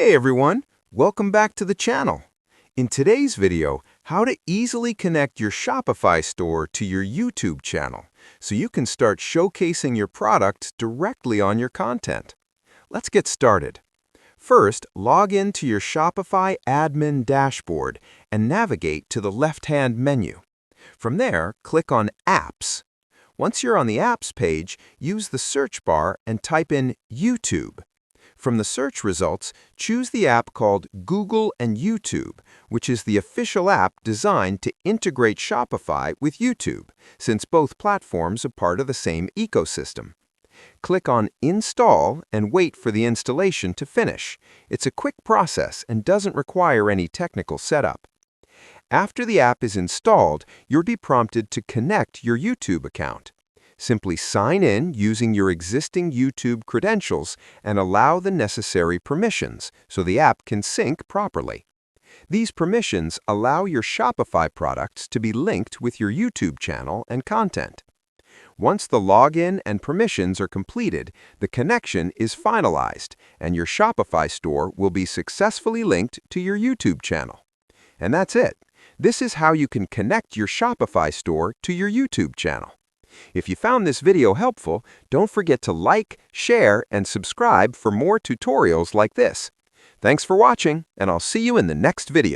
Hey everyone, welcome back to the channel. In today's video, how to easily connect your Shopify store to your YouTube channel so you can start showcasing your products directly on your content. Let's get started. First, log in to your Shopify admin dashboard and navigate to the left-hand menu. From there, click on Apps. Once you're on the Apps page, use the search bar and type in YouTube. From the search results, choose the app called Google and YouTube, which is the official app designed to integrate Shopify with YouTube, since both platforms are part of the same ecosystem. Click on Install and wait for the installation to finish. It's a quick process and doesn't require any technical setup. After the app is installed, you'll be prompted to connect your YouTube account. Simply sign in using your existing YouTube credentials and allow the necessary permissions so the app can sync properly. These permissions allow your Shopify products to be linked with your YouTube channel and content. Once the login and permissions are completed, the connection is finalized and your Shopify store will be successfully linked to your YouTube channel. And that's it. This is how you can connect your Shopify store to your YouTube channel. If you found this video helpful, don't forget to like, share, and subscribe for more tutorials like this. Thanks for watching, and I'll see you in the next video.